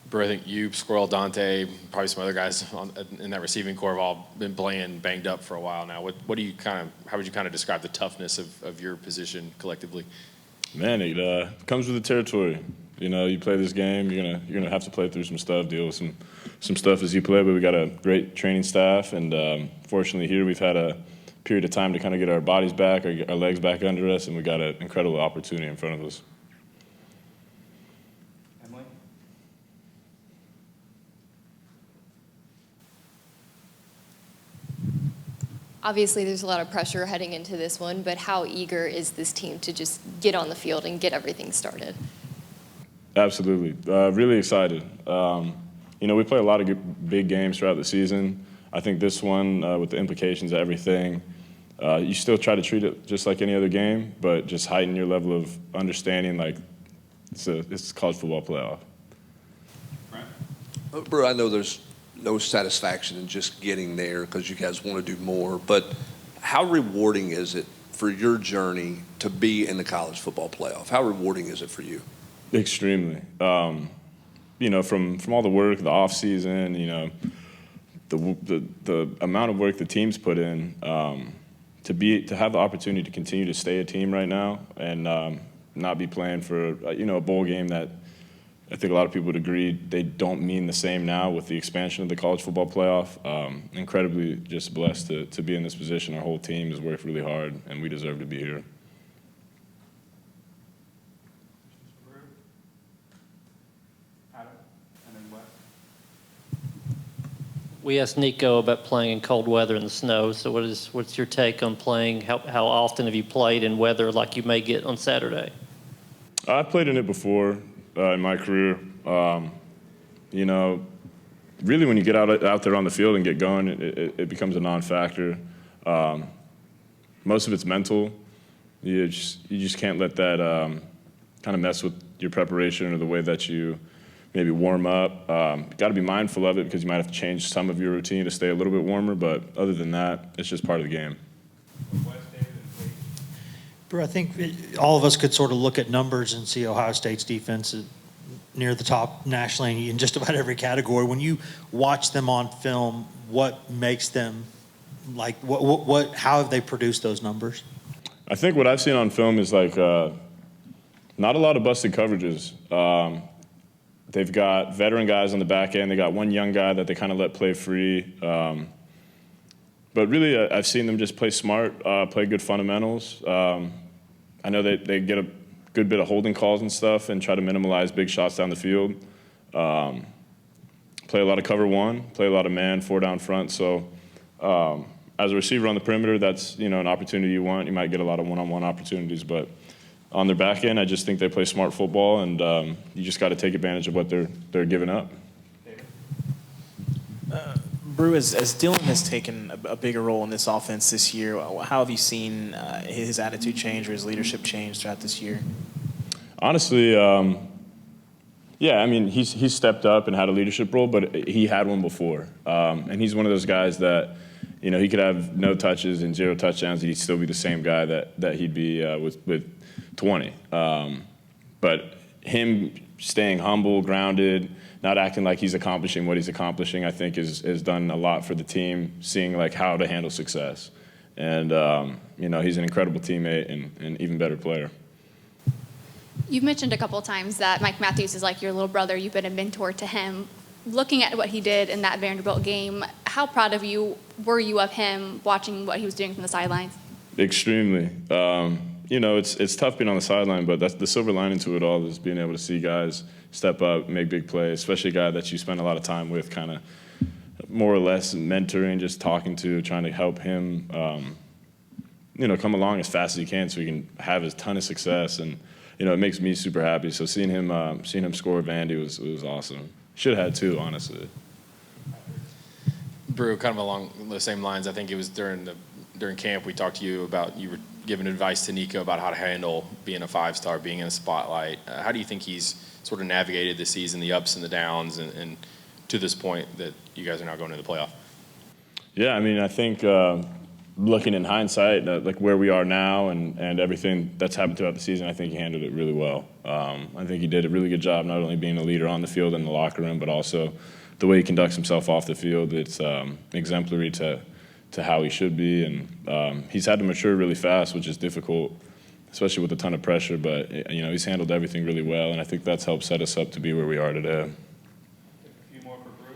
Bru, I think you, Squirrel, Dante, probably some other guys in that receiving corps have all been playing banged up for a while now. What do you how would you kind of describe the toughness of your position collectively? Man, it comes with the territory. You know, you play this game, you're gonna have to play through some stuff, deal with some stuff as you play. But we got a great training staff, and fortunately here we've had a period of time to kind of get our bodies back, our legs back under us, and we got an incredible opportunity in front of us. Obviously, there's a lot of pressure heading into this one, but how eager is this team to just get on the field and get everything started? Absolutely. Really excited. You know, we play a lot of big games throughout the season. I think this one, with the implications of everything, you still try to treat it just like any other game, but just heighten your level of understanding like it's a college football playoff. Bru, I know there's no satisfaction in just getting there because you guys want to do more, but how rewarding is it for your journey to be in the college football playoff? How rewarding is it for you? Extremely. You know, from all the work, the off season, you know, the amount of work the team's put in, to have the opportunity to continue to stay a team right now and not be playing for a bowl game that I think a lot of people would agree they don't mean the same now with the expansion of the college football playoff. Incredibly just blessed to be in this position. Our whole team has worked really hard, and we deserve to be here. We asked Nico about playing in cold weather in the snow. So what's your take on playing? How often have you played in weather like you may get on Saturday? I've played in it before in my career. You know, really when you get out there on the field and get going, it becomes a non-factor. Most of it's mental. You just can't let that kind of mess with your preparation or the way that you maybe warm up. Got to be mindful of it because you might have to change some of your routine to stay a little bit warmer, but other than that, it's just part of the game. Bru, I think all of us could sort of look at numbers and see Ohio State's defense near the top nationally in just about every category. When you watch them on film, what makes them like how have they produced those numbers? I think what I've seen on film is like not a lot of busted coverages. They've got veteran guys on the back end. They got one young guy that they kind of let play free. But really, I've seen them just play smart, play good fundamentals. I know they get a good bit of holding calls and stuff and try to minimize big shots down the field. Play a lot of cover one, play a lot of man, 4 down front. So as a receiver on the perimeter, that's an opportunity you want. You might get a lot of one-on-one opportunities, but on their back end, I just think they play smart football, and you just got to take advantage of what they're giving up. Bru, as Dylan has taken a bigger role in this offense this year, how have you seen his attitude change or his leadership change throughout this year? Honestly, yeah, I mean, he's stepped up and had a leadership role, but he had one before. And he's one of those guys that, he could have no touches and 0 touchdowns, and he'd still be the same guy that he'd be with 20. But him staying humble, grounded, not acting like he's accomplishing what he's accomplishing, I think has done a lot for the team, seeing like how to handle success. And, he's an incredible teammate and an even better player. You've mentioned a couple of times that Mike Matthews is like your little brother. You've been a mentor to him. Looking at what he did in that Vanderbilt game, how proud were you of him watching what he was doing from the sidelines? Extremely. It's tough being on the sideline, but that's the silver lining to it all is being able to see guys step up, make big plays, especially a guy that you spend a lot of time with, kind of more or less mentoring, just talking to, trying to help him, come along as fast as he can so he can have a ton of success. And, it makes me super happy. So seeing him score Vandy was awesome. Should have had 2, honestly. Bru, kind of along the same lines, I think it was during camp we talked to you about, you were giving advice to Nico about how to handle being a 5-star, being in a spotlight. How do you think he's sort of navigated the season, the ups and the downs, and to this point that you guys are now going to the playoff? Yeah, I mean, I think looking in hindsight, like where we are now and everything that's happened throughout the season, I think he handled it really well. I think he did a really good job not only being a leader on the field in the locker room, but also the way he conducts himself off the field. It's exemplary to how he should be, and he's had to mature really fast, which is difficult, especially with a ton of pressure. But he's handled everything really well, and I think that's helped set us up to be where we are today. A few more for Bru.